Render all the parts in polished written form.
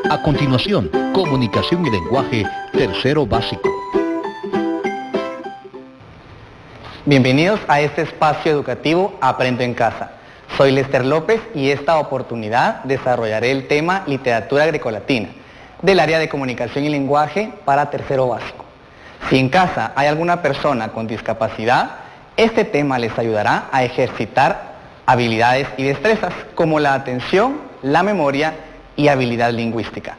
A continuación, comunicación y lenguaje, tercero básico. Bienvenidos a este espacio educativo Aprendo en Casa. Soy Lester López y esta oportunidad desarrollaré el tema literatura grecolatina del área de comunicación y lenguaje para tercero básico. Si en casa hay alguna persona con discapacidad, este tema les ayudará a ejercitar habilidades y destrezas como la atención, la memoria y habilidad lingüística.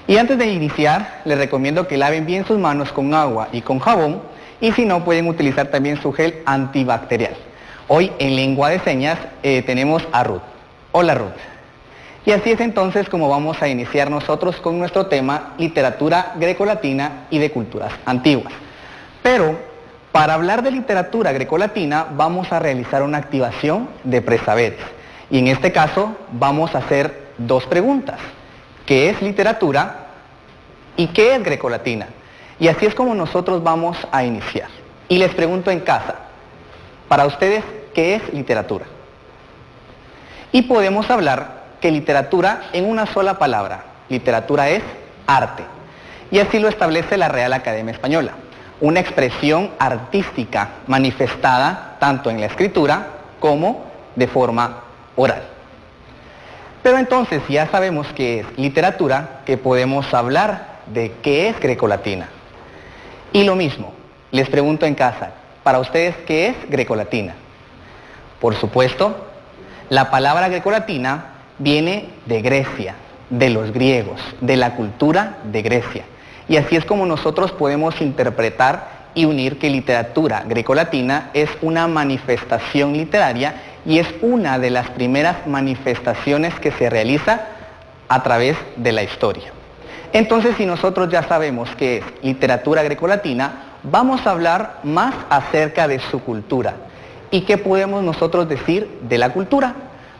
Y antes de iniciar, les recomiendo que laven bien sus manos con agua y con jabón, y si no, pueden utilizar también su gel antibacterial. Hoy en lengua de señas tenemos a Ruth. Hola Ruth. Y así es entonces como vamos a iniciar nosotros con nuestro tema literatura grecolatina y de culturas antiguas. Pero para hablar de literatura grecolatina vamos a realizar una activación de presaberes. Y en este caso vamos a hacer dos preguntas. ¿Qué es literatura y qué es grecolatina? Y así es como nosotros vamos a iniciar. Y les pregunto en casa, para ustedes, ¿qué es literatura? Y podemos hablar que literatura en una sola palabra. Literatura es arte. Y así lo establece la Real Academia Española. Una expresión artística manifestada tanto en la escritura como de forma oral. Pero entonces, si ya sabemos qué es literatura, que podemos hablar de qué es grecolatina. Y lo mismo, les pregunto en casa, para ustedes, ¿qué es grecolatina? Por supuesto, la palabra grecolatina viene de Grecia, de los griegos, de la cultura de Grecia. Y así es como nosotros podemos interpretar y unir que literatura grecolatina es una manifestación literaria y es una de las primeras manifestaciones que se realiza a través de la historia. Entonces, si nosotros ya sabemos qué es literatura grecolatina, vamos a hablar más acerca de su cultura. ¿Y qué podemos nosotros decir de la cultura?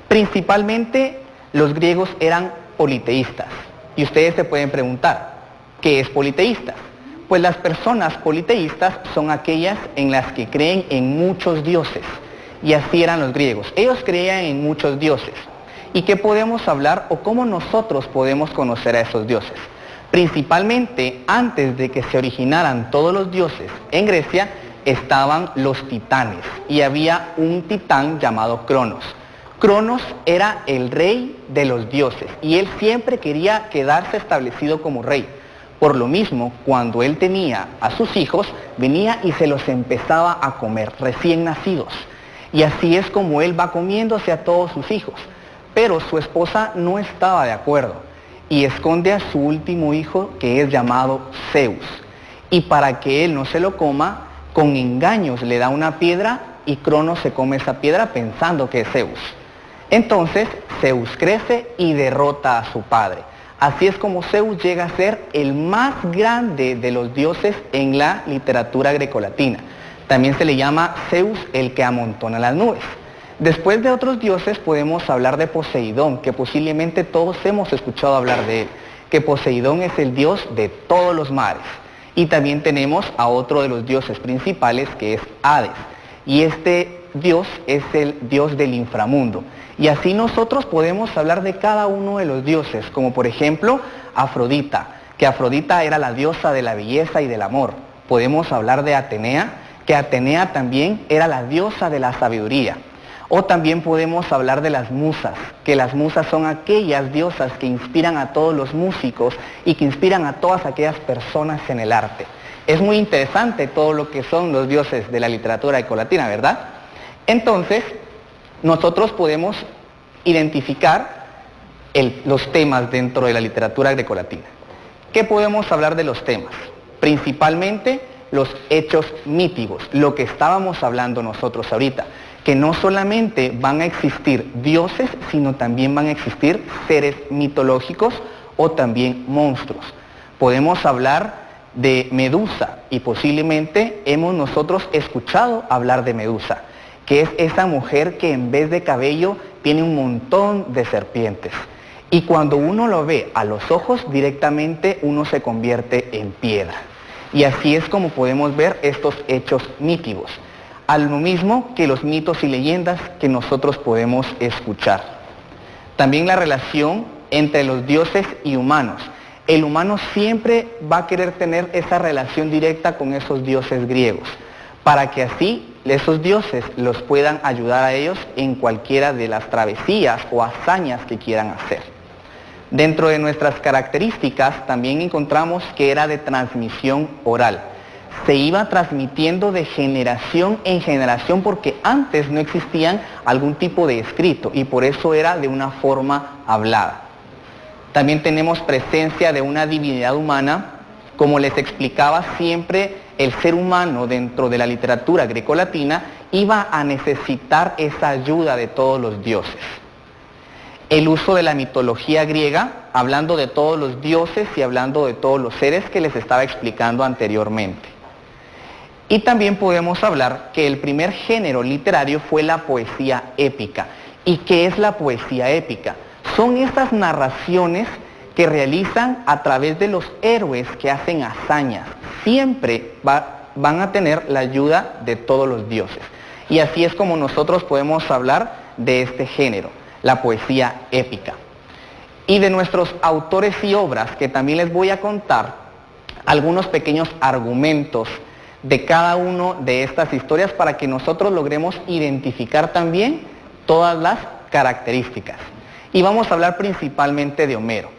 Principalmente, los griegos eran politeístas. Y ustedes se pueden preguntar, ¿qué es politeísta? Pues las personas politeístas son aquellas en las que creen en muchos dioses. Y así eran los griegos. Ellos creían en muchos dioses. ¿Y qué podemos hablar o cómo nosotros podemos conocer a esos dioses? Principalmente, antes de que se originaran todos los dioses en Grecia, estaban los titanes. Y había un titán llamado Cronos. Cronos era el rey de los dioses. Y él siempre quería quedarse establecido como rey. Por lo mismo, cuando él tenía a sus hijos, venía y se los empezaba a comer, recién nacidos. Y así es como él va comiéndose a todos sus hijos. Pero su esposa no estaba de acuerdo y esconde a su último hijo, que es llamado Zeus. Y para que él no se lo coma, con engaños le da una piedra y Cronos se come esa piedra pensando que es Zeus. Entonces Zeus crece y derrota a su padre. Así es como Zeus llega a ser el más grande de los dioses en la literatura grecolatina. También se le llama Zeus el que amontona las nubes. Después de otros dioses podemos hablar de Poseidón, que posiblemente todos hemos escuchado hablar de él, que Poseidón es el dios de todos los mares. Y también tenemos a otro de los dioses principales, que es Hades. Y este dios es el dios del inframundo. Y así nosotros podemos hablar de cada uno de los dioses, como por ejemplo Afrodita, que Afrodita era la diosa de la belleza y del amor. Podemos hablar de Atenea, que Atenea también era la diosa de la sabiduría. O también podemos hablar de las musas, que las musas son aquellas diosas que inspiran a todos los músicos y que inspiran a todas aquellas personas en el arte. Es muy interesante todo lo que son los dioses de la literatura grecolatina, ¿verdad? Entonces, nosotros podemos identificar los temas dentro de la literatura grecolatina. ¿Qué podemos hablar de los temas? Principalmente los hechos míticos, lo que estábamos hablando nosotros ahorita, que no solamente van a existir dioses, sino también van a existir seres mitológicos o también monstruos. Podemos hablar de Medusa y posiblemente hemos nosotros escuchado hablar de Medusa, que es esa mujer que en vez de cabello tiene un montón de serpientes. Y cuando uno lo ve a los ojos, directamente uno se convierte en piedra. Y así es como podemos ver estos hechos míticos, a lo mismo que los mitos y leyendas que nosotros podemos escuchar. También la relación entre los dioses y humanos. El humano siempre va a querer tener esa relación directa con esos dioses griegos, para que así esos dioses los puedan ayudar a ellos en cualquiera de las travesías o hazañas que quieran hacer. Dentro de nuestras características también encontramos que era de transmisión oral. Se iba transmitiendo de generación en generación porque antes no existían algún tipo de escrito y por eso era de una forma hablada. También tenemos presencia de una divinidad humana. Como les explicaba, siempre el ser humano dentro de la literatura grecolatina iba a necesitar esa ayuda de todos los dioses. El uso de la mitología griega, hablando de todos los dioses y hablando de todos los seres que les estaba explicando anteriormente. Y también podemos hablar que el primer género literario fue la poesía épica. ¿Y qué es la poesía épica? Son estas narraciones que realizan a través de los héroes que hacen hazañas. Siempre van a tener la ayuda de todos los dioses. Y así es como nosotros podemos hablar de este género, la poesía épica. Y de nuestros autores y obras, que también les voy a contar algunos pequeños argumentos de cada una de estas historias para que nosotros logremos identificar también todas las características. Y vamos a hablar principalmente de Homero.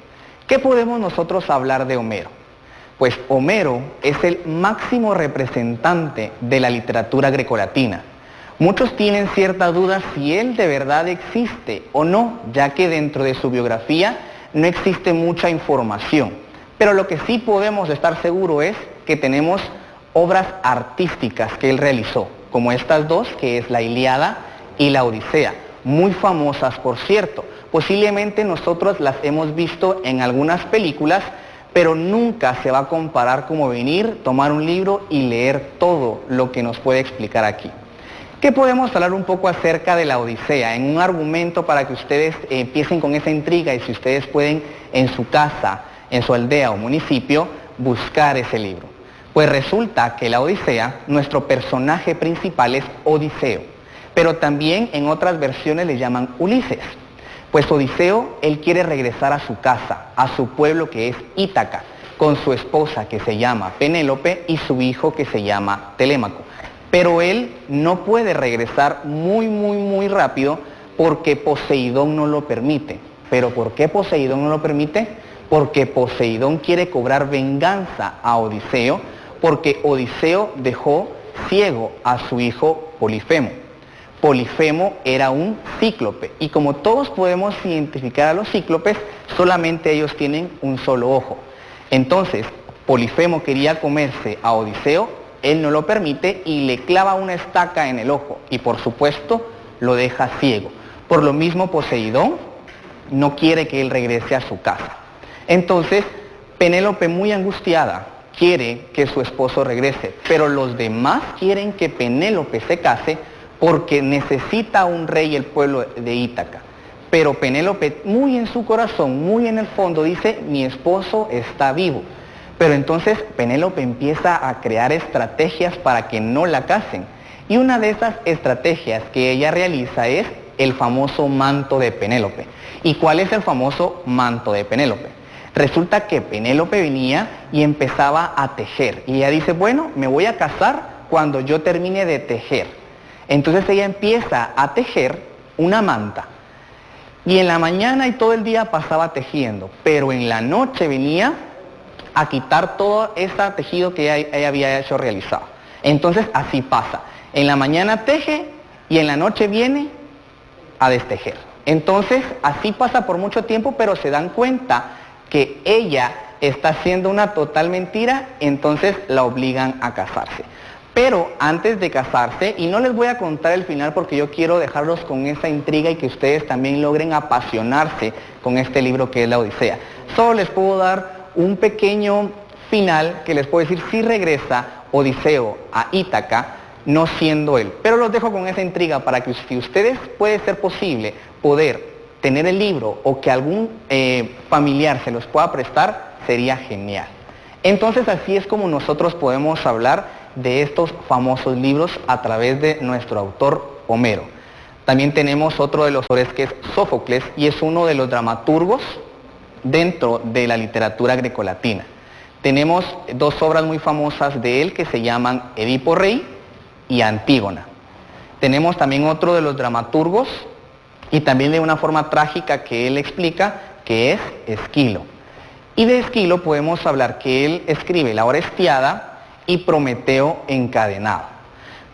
¿Qué podemos nosotros hablar de Homero? Pues Homero es el máximo representante de la literatura grecolatina. Muchos tienen cierta duda si él de verdad existe o no, ya que dentro de su biografía no existe mucha información. Pero lo que sí podemos estar seguros es que tenemos obras artísticas que él realizó, como estas dos, que es la Ilíada y la Odisea, muy famosas por cierto. Posiblemente nosotros las hemos visto en algunas películas, pero nunca se va a comparar como venir, tomar un libro y leer todo lo que nos puede explicar aquí. ¿Qué podemos hablar un poco acerca de la Odisea? En un argumento para que ustedes empiecen con esa intriga y si ustedes pueden en su casa, en su aldea o municipio, buscar ese libro. Pues resulta que la Odisea, nuestro personaje principal es Odiseo, pero también en otras versiones le llaman Ulises. Pues Odiseo, él quiere regresar a su casa, a su pueblo que es Ítaca, con su esposa que se llama Penélope y su hijo que se llama Telémaco. Pero él no puede regresar muy rápido porque Poseidón no lo permite. ¿Pero por qué Poseidón no lo permite? Porque Poseidón quiere cobrar venganza a Odiseo, porque Odiseo dejó ciego a su hijo Polifemo. Polifemo era un cíclope y como todos podemos identificar a los cíclopes, solamente ellos tienen un solo ojo. Entonces, Polifemo quería comerse a Odiseo, él no lo permite y le clava una estaca en el ojo y por supuesto lo deja ciego. Por lo mismo Poseidón no quiere que él regrese a su casa. Entonces, Penélope, muy angustiada, quiere que su esposo regrese, pero los demás quieren que Penélope se case porque necesita un rey el pueblo de Ítaca. Pero Penélope, muy en su corazón, muy en el fondo, dice, mi esposo está vivo. Pero entonces Penélope empieza a crear estrategias para que no la casen. Y una de esas estrategias que ella realiza es el famoso manto de Penélope. ¿Y cuál es el famoso manto de Penélope? Resulta que Penélope venía y empezaba a tejer. Y ella dice, bueno, me voy a casar cuando yo termine de tejer. Entonces ella empieza a tejer una manta. Y en la mañana y todo el día pasaba tejiendo, pero en la noche venía a quitar todo ese tejido que ella había hecho realizado. Entonces así pasa. En la mañana teje y en la noche viene a destejer. Entonces así pasa por mucho tiempo, pero se dan cuenta que ella está haciendo una total mentira, entonces la obligan a casarse. Pero antes de casarse, y no les voy a contar el final porque yo quiero dejarlos con esa intriga y que ustedes también logren apasionarse con este libro que es la Odisea. Solo les puedo dar un pequeño final que les puedo decir si regresa Odiseo a Ítaca, no siendo él. Pero los dejo con esa intriga para que si ustedes puede ser posible poder tener el libro o que algún familiar se los pueda prestar, sería genial. Entonces así es como nosotros podemos hablar de estos famosos libros a través de nuestro autor Homero. También tenemos otro de los autores que es Sófocles y es uno de los dramaturgos dentro de la literatura grecolatina. Tenemos dos obras muy famosas de él que se llaman Edipo Rey y Antígona. Tenemos también otro de los dramaturgos y también de una forma trágica que él explica, que es Esquilo. Y de Esquilo podemos hablar que él escribe La Orestiada y Prometeo encadenado.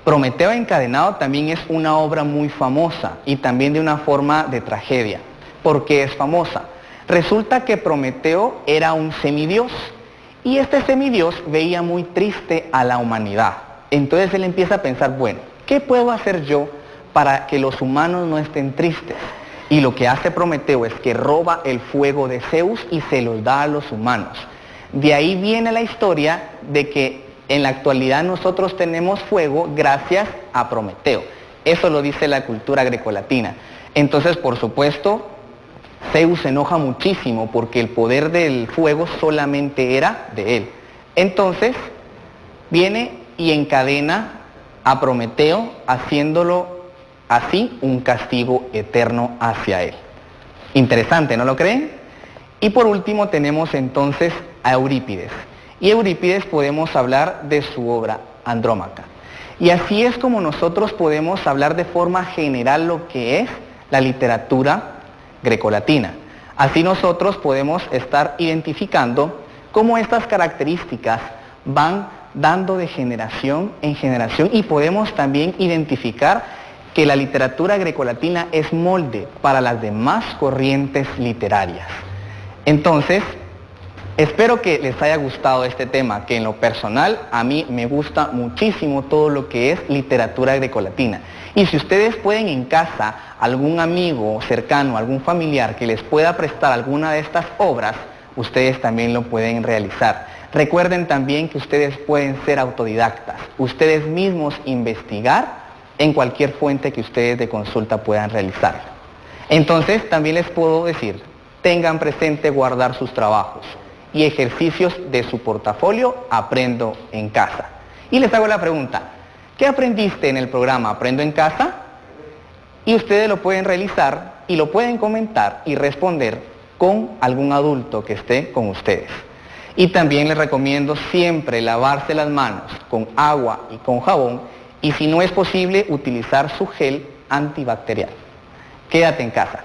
Prometeo encadenado también es una obra muy famosa y también de una forma de tragedia. ¿Por qué es famosa? Resulta que Prometeo era un semidios y este semidios veía muy triste a la humanidad. Entonces él empieza a pensar, bueno, ¿qué puedo hacer yo para que los humanos no estén tristes? Y lo que hace Prometeo es que roba el fuego de Zeus y se los da a los humanos. De ahí viene la historia de que en la actualidad nosotros tenemos fuego gracias a Prometeo. Eso lo dice la cultura grecolatina. Entonces, por supuesto, Zeus se enoja muchísimo porque el poder del fuego solamente era de él. Entonces, viene y encadena a Prometeo, haciéndolo así un castigo eterno hacia él. Interesante, ¿no lo creen? Y por último tenemos entonces a Eurípides. Y Eurípides podemos hablar de su obra Andrómaca. Y así es como nosotros podemos hablar de forma general lo que es la literatura grecolatina. Así nosotros podemos estar identificando cómo estas características van dando de generación en generación y podemos también identificar que la literatura grecolatina es molde para las demás corrientes literarias. Entonces, espero que les haya gustado este tema, que en lo personal a mí me gusta muchísimo todo lo que es literatura grecolatina. Y si ustedes pueden en casa, algún amigo cercano, algún familiar que les pueda prestar alguna de estas obras, ustedes también lo pueden realizar. Recuerden también que ustedes pueden ser autodidactas, ustedes mismos investigar en cualquier fuente que ustedes de consulta puedan realizar. Entonces, también les puedo decir, tengan presente guardar sus trabajos y ejercicios de su portafolio Aprendo en Casa. Y les hago la pregunta, ¿qué aprendiste en el programa Aprendo en Casa? Y ustedes lo pueden realizar y lo pueden comentar y responder con algún adulto que esté con ustedes. Y también les recomiendo siempre lavarse las manos con agua y con jabón y si no es posible utilizar su gel antibacterial. Quédate en casa.